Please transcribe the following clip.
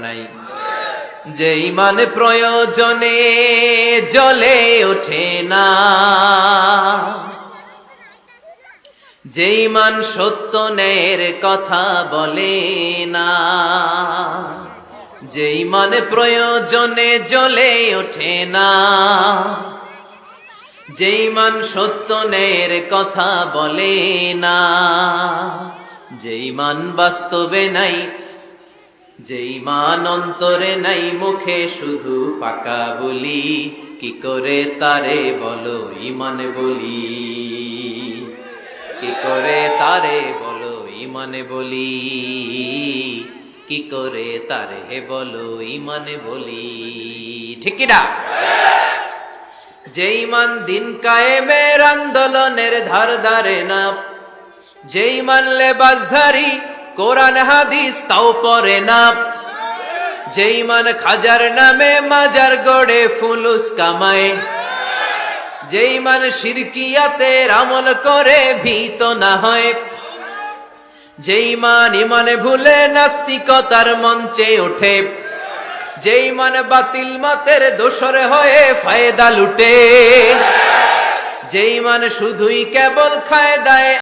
নাই যে ঈমান প্রয়োজনে জ্বলে ওঠে না, যে ঈমান সত্য ন্যায়ের কথা বলে না, যে ঈমান প্রয়োজনে জ্বলে ওঠে না, যে ঈমান সত্য ন্যায়ের কথা বলে না, যে ঈমান বাস্তবে নাই, যে ঈমান অন্তরে নাই, মুখে শুধু ফাঁকা বলি, কি করে তারে বলো ঈমান বলি, কি করে তারে বলো ঈমান বলি, কি করে তারে বলো ঈমান বলি, ঠিক কি না? যে ঈমান দিন কায়েমের আন্দোলনের ধার ধারে না, যে ঈমান লেবাসধারী কোরআন হাদিস তাও পড়ে না, যে ঈমান খাজার নামে মাজার গড়ে ফুলুস কামায়, যে ঈমান শিরকিয়াতের আমল করে ভীত না হয়, যে ঈমান ঈমানে ভুলে নাস্তিকতার মঞ্চে ওঠে, যে ঈমান বাতিল মতের দোসর হয়ে ফায়দা লুটে, যে ঈমান শুধুই কেবল খায় দায়